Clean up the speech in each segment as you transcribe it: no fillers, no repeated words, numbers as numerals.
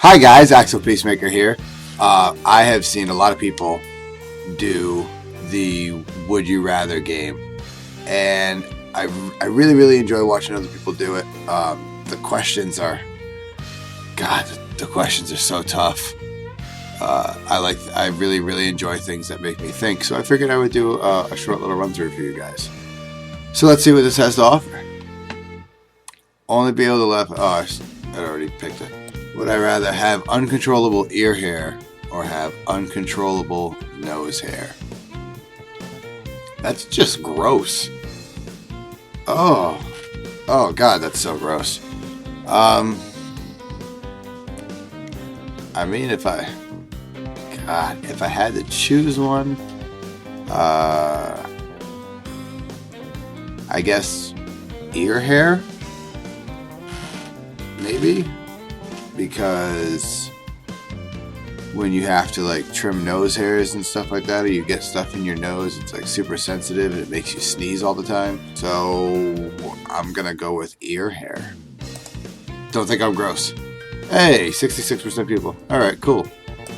Hi guys, Axel Peacemaker here. I have seen a lot of people do the Would You Rather game, and I really enjoy watching other people do it. The questions are so tough. I really enjoy things that make me think, so I figured I would do a short little run through for you guys. So let's see what this has to offer. Only be able to laugh. Oh, I already picked it. Would I rather have uncontrollable ear hair or have uncontrollable nose hair? That's just gross. Oh God, that's so gross. I mean, if I had to choose one, I guess ear hair, maybe. Because when you have to like trim nose hairs and stuff like that, or you get stuff in your nose, it's like super sensitive and it makes you sneeze all the time. So I'm gonna go with ear hair. Don't think I'm gross. Hey, 66% people. Alright, cool.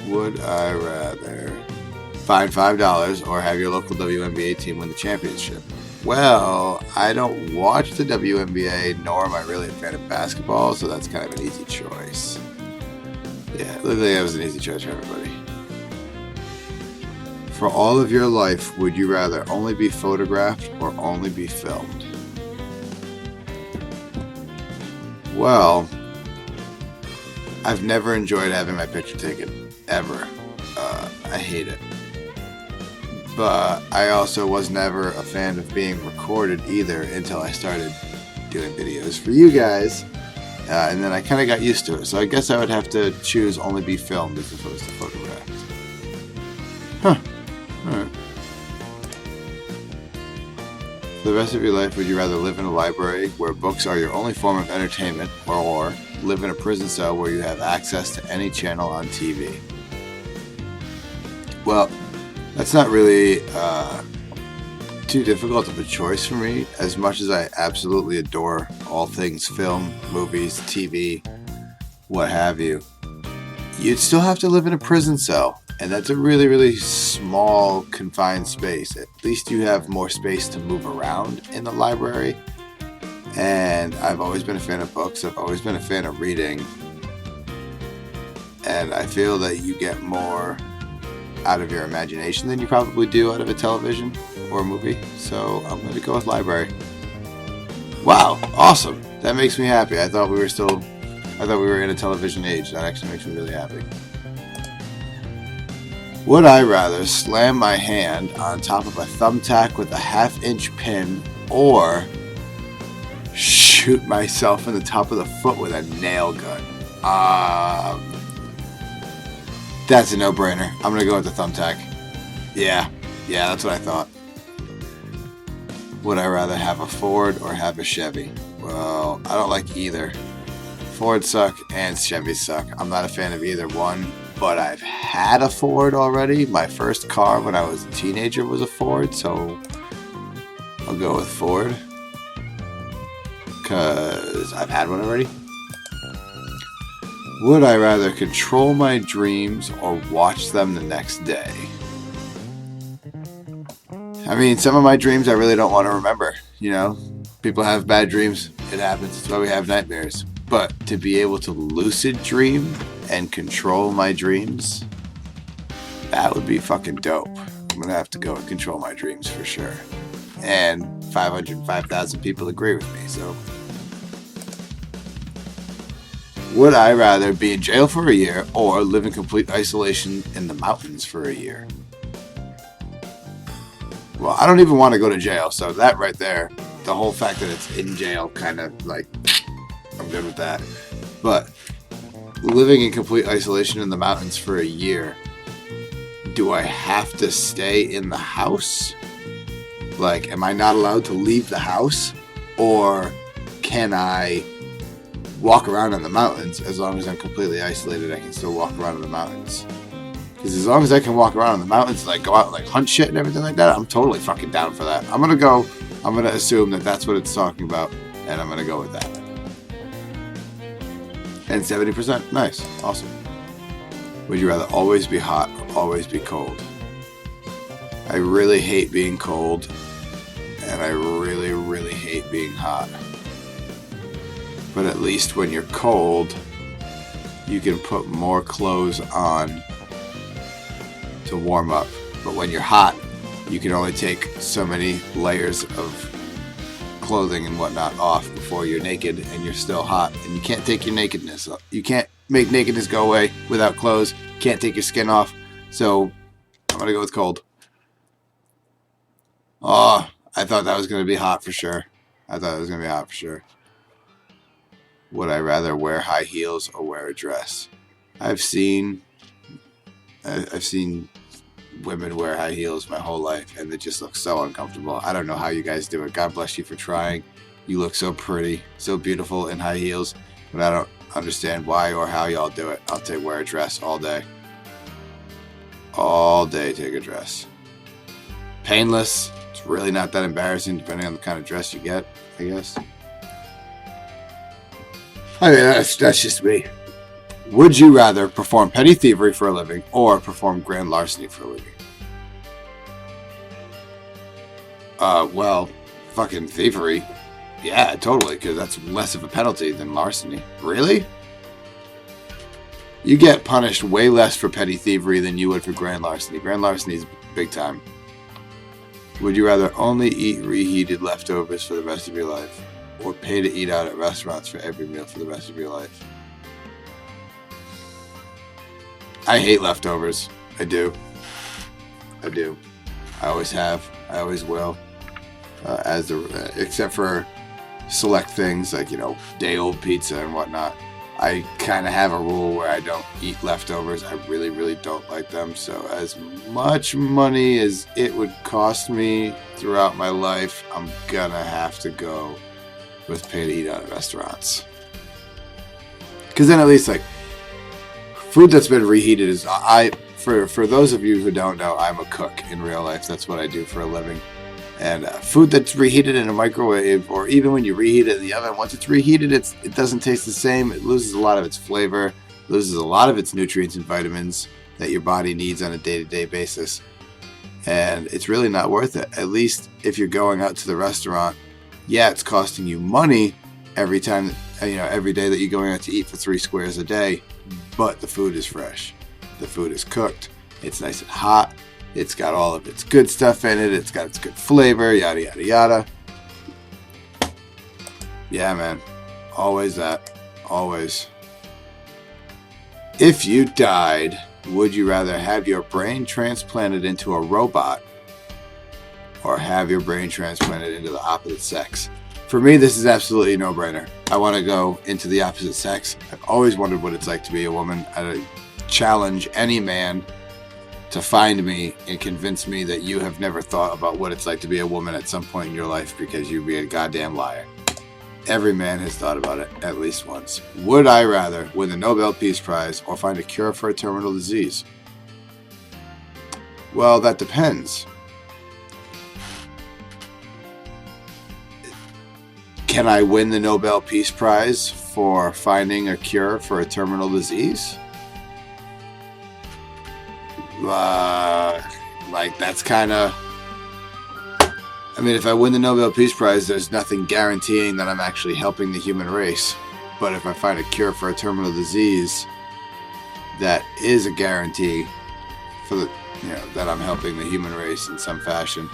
Would I rather find $5 or have your local WNBA team win the championship? Well, I don't watch the WNBA, nor am I really a fan of basketball, so that's kind of an easy choice. Yeah, literally that was an easy choice for everybody. For all of your life, would you rather only be photographed or only be filmed? Well, I've never enjoyed having my picture taken, ever. I hate it. But I also was never a fan of being recorded either until I started doing videos for you guys. And then I kind of got used to it. So I guess I would have to choose only be filmed as opposed to photographed. Huh. Alright. For the rest of your life, would you rather live in a library where books are your only form of entertainment, or live in a prison cell where you have access to any channel on TV? Well, that's not really too difficult of a choice for me, as much as I absolutely adore all things film, movies, TV, what have you. You'd still have to live in a prison cell, and that's a really small, confined space. At least you have more space to move around in the library, and I've always been a fan of books. I've always been a fan of reading, and I feel that you get more out of your imagination than you probably do out of a television or a movie. So I'm going to go with library. Wow, awesome. That makes me happy. I thought we were in a television age. That actually makes me really happy. Would I rather slam my hand on top of a thumbtack with a 1/2-inch pin, or shoot myself in the top of the foot with a nail gun? That's a no-brainer. I'm going to go with the thumbtack. Yeah, that's what I thought. Would I rather have a Ford or have a Chevy? Well, I don't like either. Fords suck and Chevys suck. I'm not a fan of either one, but I've had a Ford already. My first car when I was a teenager was a Ford, so I'll go with Ford because I've had one already. Would I rather control my dreams or watch them the next day? I mean, some of my dreams I really don't want to remember. You know, people have bad dreams. It happens. That's why we have nightmares. But to be able to lucid dream and control my dreams, that would be fucking dope. I'm going to have to go and control my dreams for sure. And 505,000 people agree with me, so. Would I rather be in jail for a year or live in complete isolation in the mountains for a year? Well, I don't even want to go to jail, so that right there, the whole fact that it's in jail, kind of like, I'm good with that. But living in complete isolation in the mountains for a year, do I have to stay in the house? Like, am I not allowed to leave the house? Or can I walk around in the mountains? As long as I'm completely isolated, I can still walk around in the mountains. Because as long as I can walk around in the mountains, like go out and like hunt shit and everything like that, I'm totally fucking down for that. I'm gonna assume that that's what it's talking about, and I'm gonna go with that. And 70%. Nice. Awesome. Would you rather always be hot or always be cold? I really hate being cold, and I really, really hate being hot. But at least when you're cold, you can put more clothes on to warm up. But when you're hot, you can only take so many layers of clothing and whatnot off before you're naked and you're still hot. And you can't take your nakedness off. You can't make nakedness go away without clothes. You can't take your skin off. So I'm going to go with cold. Oh, I thought that was going to be hot for sure. Would I rather wear high heels or wear a dress? I've seen women wear high heels my whole life, and they just look so uncomfortable. I don't know how you guys do it. God bless you for trying. You look so pretty, so beautiful in high heels, but I don't understand why or how y'all do it. I'll wear a dress all day. All day, take a dress. Painless. It's really not that embarrassing, depending on the kind of dress you get, I guess. I mean, that's just me. Would you rather perform petty thievery for a living or perform grand larceny for a living? Well, fucking thievery. Yeah, totally, because that's less of a penalty than larceny. Really? You get punished way less for petty thievery than you would for grand larceny. Grand larceny is big time. Would you rather only eat reheated leftovers for the rest of your life or pay to eat out at restaurants for every meal for the rest of your life? I hate leftovers. I do. I always have. I always will. Except for select things like, day-old pizza and whatnot. I kind of have a rule where I don't eat leftovers. I really, really don't like them. So as much money as it would cost me throughout my life, I'm gonna have to go with pay to eat out at restaurants. Because then at least, food that's been reheated is... For those of you who don't know, I'm a cook in real life. That's what I do for a living. And food that's reheated in a microwave, or even when you reheat it in the oven, once it's reheated, it doesn't taste the same. It loses a lot of its flavor, loses a lot of its nutrients and vitamins that your body needs on a day-to-day basis. And it's really not worth it. At least if you're going out to the restaurant, yeah, it's costing you money every day that you're going out to eat for 3 squares a day, but the food is fresh. The food is cooked. It's nice and hot. It's got all of its good stuff in it. It's got its good flavor, yada, yada, yada. Yeah, man. Always that. Always. If you died, would you rather have your brain transplanted into a robot or have your brain transplanted into the opposite sex? For me, this is absolutely a no-brainer. I want to go into the opposite sex. I've always wondered what it's like to be a woman. I challenge any man to find me and convince me that you have never thought about what it's like to be a woman at some point in your life, because you'd be a goddamn liar. Every man has thought about it at least once. Would I rather win the Nobel Peace Prize or find a cure for a terminal disease? Well, that depends. Can I win the Nobel Peace Prize for finding a cure for a terminal disease? That's kind of... I mean, if I win the Nobel Peace Prize, there's nothing guaranteeing that I'm actually helping the human race. But if I find a cure for a terminal disease, that is a guarantee for that I'm helping the human race in some fashion.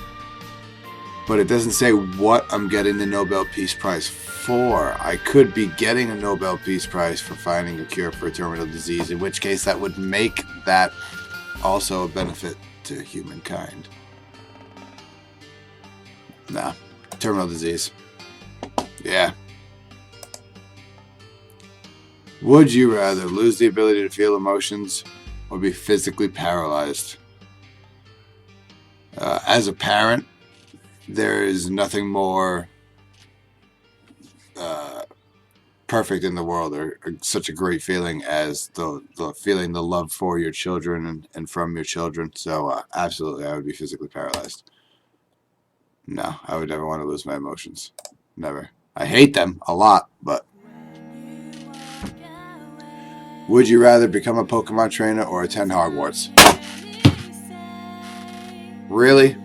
But it doesn't say what I'm getting the Nobel Peace Prize for. I could be getting a Nobel Peace Prize for finding a cure for a terminal disease, in which case that would make that also a benefit to humankind. Nah, terminal disease. Yeah. Would you rather lose the ability to feel emotions or be physically paralyzed? As a parent, there is nothing more perfect in the world, or such a great feeling as the feeling the love for your children and from your children. So absolutely, I would be physically paralyzed. No, I would never want to lose my emotions. Never. I hate them a lot, but Would you rather become a Pokemon trainer or attend Hogwarts? Really?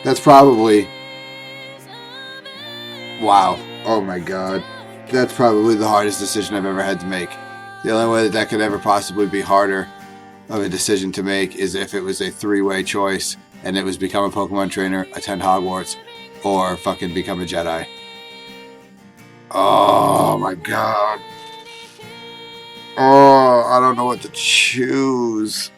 That's probably... Wow. Oh my god. That's probably the hardest decision I've ever had to make. The only way that could ever possibly be harder of a decision to make is if it was a three-way choice and it was become a Pokemon trainer, attend Hogwarts, or fucking become a Jedi. Oh my god. Oh, I don't know what to choose.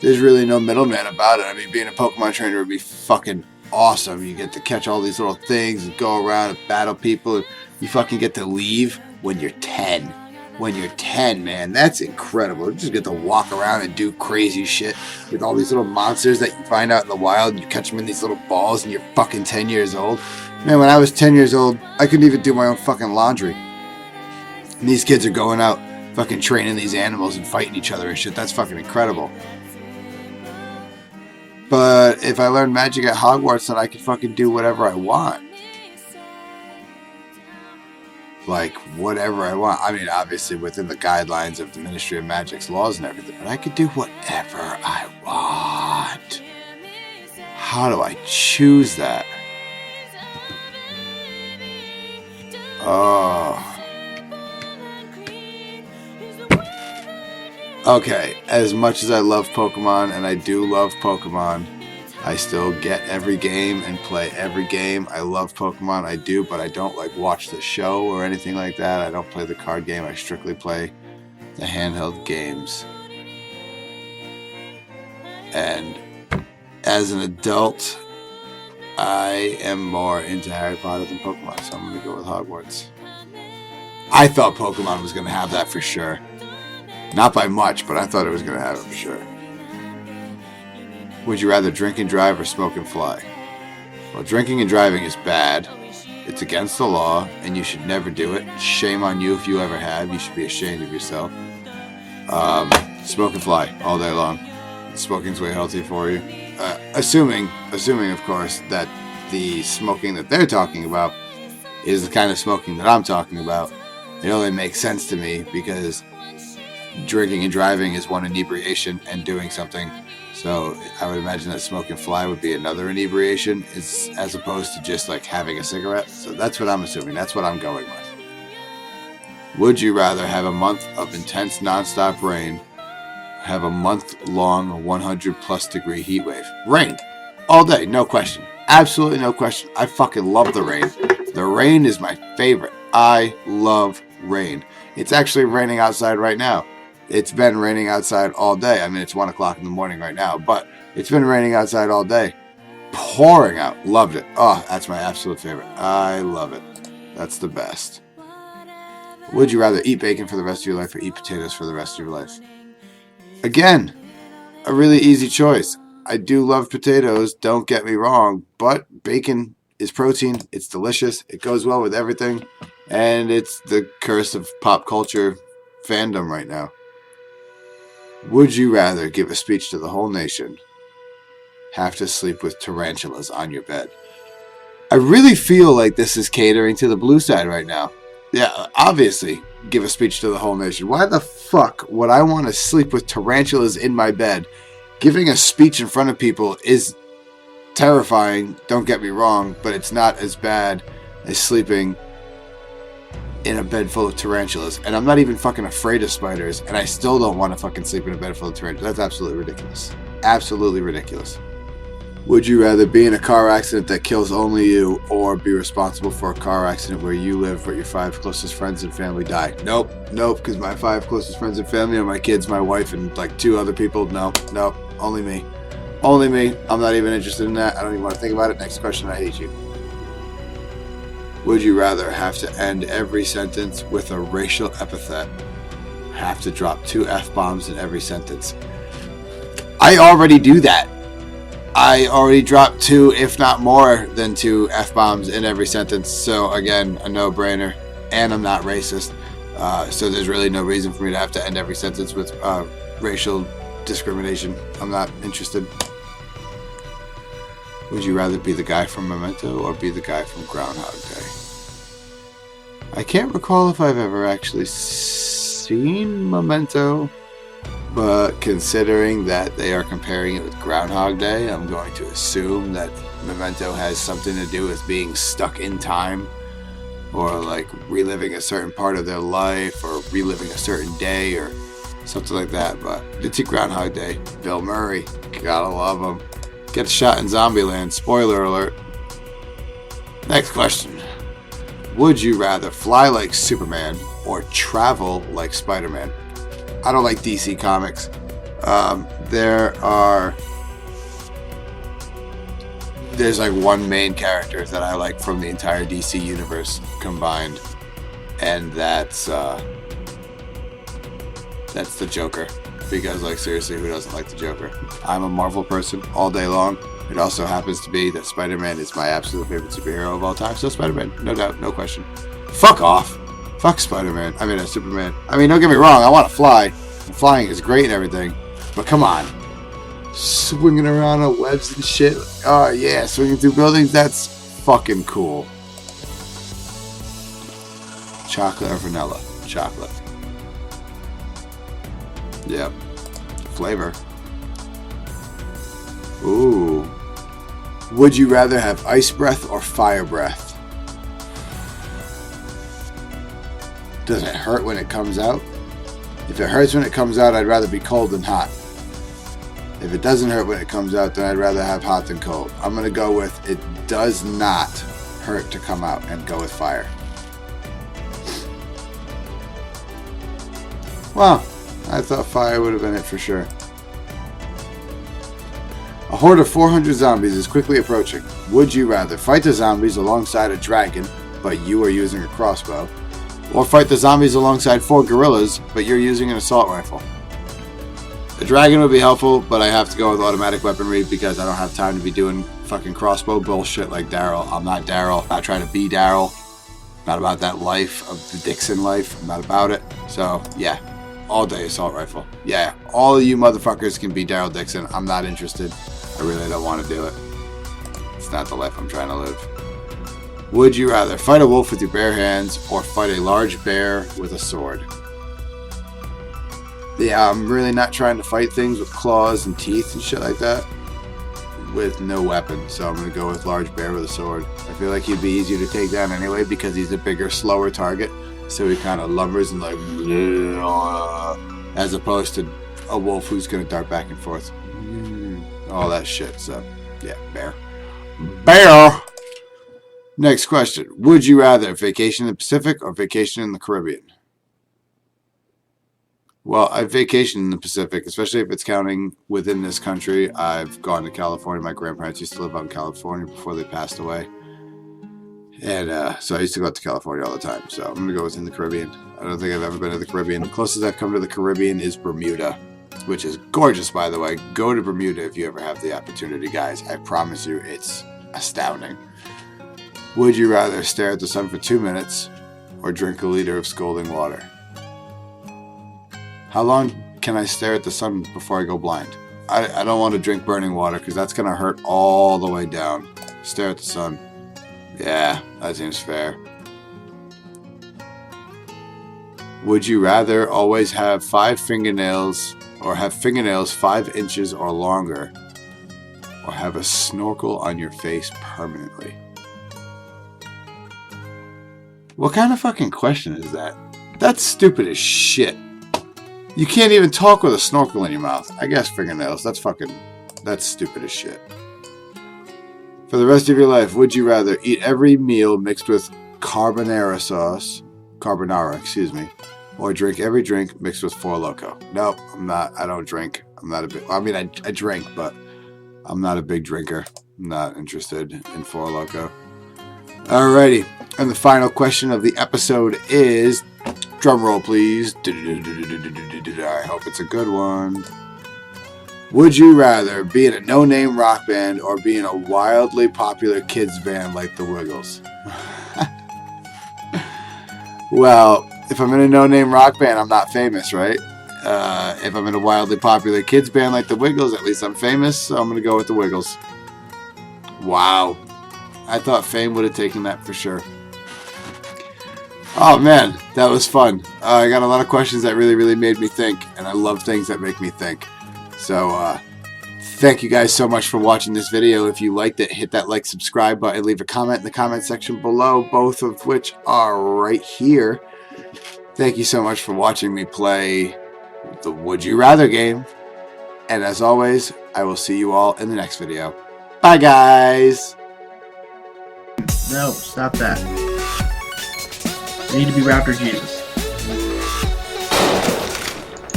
There's really no middleman about it. I mean, being a Pokemon trainer would be fucking awesome. You get to catch all these little things and go around and battle people. You fucking get to leave when you're 10. When you're 10, man, that's incredible. You just get to walk around and do crazy shit with all these little monsters that you find out in the wild, and you catch them in these little balls, and you're fucking 10 years old. Man, when I was 10 years old, I couldn't even do my own fucking laundry. And these kids are going out fucking training these animals and fighting each other and shit. That's fucking incredible. But if I learned magic at Hogwarts, then I could fucking do whatever I want. Like, whatever I want. I mean, obviously within the guidelines of the Ministry of Magic's laws and everything, but I could do whatever I want. How do I choose that? Oh. Okay, as much as I love Pokemon, and I do love Pokemon, I still get every game and play every game. I love Pokemon, I do, but I don't like watch the show or anything like that. I don't play the card game, I strictly play the handheld games. And as an adult, I am more into Harry Potter than Pokemon, so I'm going to go with Hogwarts. I thought Pokemon was going to have that for sure. Not by much, but I thought it was going to have it for sure. Would you rather drink and drive or smoke and fly? Well, drinking and driving is bad. It's against the law, and you should never do it. Shame on you if you ever have. You should be ashamed of yourself. Smoke and fly all day long. Smoking's way healthy for you. Assuming, of course, that the smoking that they're talking about is the kind of smoking that I'm talking about. It only makes sense to me because drinking and driving is one inebriation and doing something. So I would imagine that smoke and fly would be another inebriation as opposed to just like having a cigarette. So that's what I'm assuming. That's what I'm going with. Would you rather have a month of intense nonstop rain, have a month-long 100-plus degree heat wave? Rain. All day. No question. Absolutely no question. I fucking love the rain. The rain is my favorite. I love rain. It's actually raining outside right now. It's been raining outside all day. I mean, it's 1 o'clock in the morning right now, but it's been raining outside all day. Pouring out. Loved it. Oh, that's my absolute favorite. I love it. That's the best. Would you rather eat bacon for the rest of your life or eat potatoes for the rest of your life? Again, a really easy choice. I do love potatoes, don't get me wrong, but bacon is protein. It's delicious. It goes well with everything, and it's the curse of pop culture fandom right now. Would you rather give a speech to the whole nation, have to sleep with tarantulas on your bed? I really feel like this is catering to the blue side right now. Yeah, obviously, give a speech to the whole nation. Why the fuck would I want to sleep with tarantulas in my bed? Giving a speech in front of people is terrifying, don't get me wrong, but it's not as bad as sleeping in a bed full of tarantulas. And I'm not even fucking afraid of spiders, and I still don't want to fucking sleep in a bed full of tarantulas. That's absolutely ridiculous. Absolutely ridiculous. Would you rather be in a car accident that kills only you, or be responsible for a car accident where you live but your 5 closest friends and family die? Nope, because my 5 closest friends and family are my kids, my wife, and like 2 other people. Nope, only me. Only me. I'm not even interested in that. I don't even want to think about it. Next question, I hate you. Would you rather have to end every sentence with a racial epithet? Have to drop 2 F-bombs in every sentence? I already do that. I already dropped 2, if not more than 2 F-bombs in every sentence. So again, a no-brainer. And I'm not racist. So there's really no reason for me to have to end every sentence with racial discrimination. I'm not interested. Would you rather be the guy from Memento or be the guy from Groundhog Day? I can't recall if I've ever actually seen Memento, but considering that they are comparing it with Groundhog Day, I'm going to assume that Memento has something to do with being stuck in time, or like reliving a certain part of their life, or reliving a certain day, or something like that. But it's a Groundhog Day. Bill Murray, gotta love him. Gets shot in Zombieland. Spoiler alert. Next question. Would you rather fly like Superman or travel like Spider-Man? I don't like DC comics. There's like one main character that I like from the entire DC universe combined, and that's the Joker. Because, like, seriously, who doesn't like the Joker? I'm a Marvel person all day long. It also happens to be that Spider-Man is my absolute favorite superhero of all time. So Spider-Man, no doubt, no question. Fuck off. Fuck Spider-Man. I mean, Superman. I mean, don't get me wrong. I want to fly. Flying is great and everything. But come on. Swinging around on webs and shit. Oh, yeah. Swinging through buildings. That's fucking cool. Chocolate or vanilla? Chocolate. Yep. Flavor. Ooh. Would you rather have ice breath or fire breath? Does it hurt when it comes out? If it hurts when it comes out, I'd rather be cold than hot. If it doesn't hurt when it comes out, then I'd rather have hot than cold. I'm going to go with it does not hurt to come out and go with fire. Wow. I thought fire would have been it for sure. A horde of 400 zombies is quickly approaching. Would you rather fight the zombies alongside a dragon, but you are using a crossbow, or fight the zombies alongside 4 gorillas, but you're using an assault rifle? A dragon would be helpful, but I have to go with automatic weaponry because I don't have time to be doing fucking crossbow bullshit like Daryl. I'm not Daryl. I'm not trying to be Daryl. Not about that life of the Dixon life. I'm not about it. So, yeah. All day assault rifle. Yeah, all of you motherfuckers can be Daryl Dixon. I'm not interested. I really don't want to do it. It's not the life I'm trying to live. Would you rather fight a wolf with your bare hands or fight a large bear with a sword? Yeah, I'm really not trying to fight things with claws and teeth and shit like that with no weapon. So I'm going to go with large bear with a sword. I feel like he'd be easier to take down anyway because he's a bigger, slower target. So he kind of lumbers and like, as opposed to a wolf who's going to dart back and forth. All that shit. So, yeah, bear. Bear! Next question. Would you rather vacation in the Pacific or vacation in the Caribbean? Well, I've vacationed in the Pacific, especially if it's counting within this country. I've gone to California. My grandparents used to live out in California before they passed away. And so I used to go out to California all the time. So I'm going to go within the Caribbean. I don't think I've ever been to the Caribbean. The closest I've come to the Caribbean is Bermuda, which is gorgeous, by the way. Go to Bermuda if you ever have the opportunity, guys. I promise you, it's astounding. Would you rather stare at the sun for 2 minutes or drink a liter of scalding water? How long can I stare at the sun before I go blind? I don't want to drink burning water because that's going to hurt all the way down. Stare at the sun. Yeah, that seems fair. Would you rather always have 5 fingernails or have fingernails 5 inches or longer, or have a snorkel on your face permanently? What kind of fucking question is that? That's stupid as shit. You can't even talk with a snorkel in your mouth. I guess fingernails. That's stupid as shit. For the rest of your life, would you rather eat every meal mixed with carbonara, or drink every drink mixed with Four Loko? Nope, I'm not. I don't drink. I'm not a big. I mean, I drink, but I'm not a big drinker. I'm not interested in Four Loko. Alrighty, and the final question of the episode is, drum roll, please. I hope it's a good one. Would you rather be in a no-name rock band or be in a wildly popular kids band like the Wiggles? Well, if I'm in a no-name rock band, I'm not famous, right? If I'm in a wildly popular kids band like the Wiggles, at least I'm famous, so I'm going to go with the Wiggles. Wow. I thought Fame would have taken that for sure. Oh man, that was fun. I got a lot of questions that really made me think, and I love things that make me think. So thank you guys so much for watching this video. If you liked it, hit that like, subscribe button, leave a comment in the comment section below, both of which are right here. Thank you so much for watching me play the Would You Rather game. And as always, I will see you all in the next video. Bye guys! No, stop that. I need to be Raptor Jesus.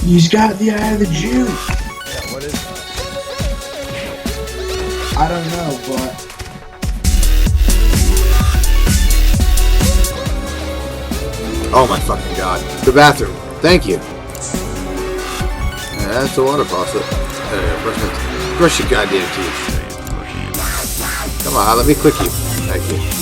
He's got the eye of the Jew! Yeah, what is that? I don't know, but... Oh my fucking god. The bathroom. Thank you. That's the water faucet. Brush your goddamn teeth. Come on, let me click you. Thank you.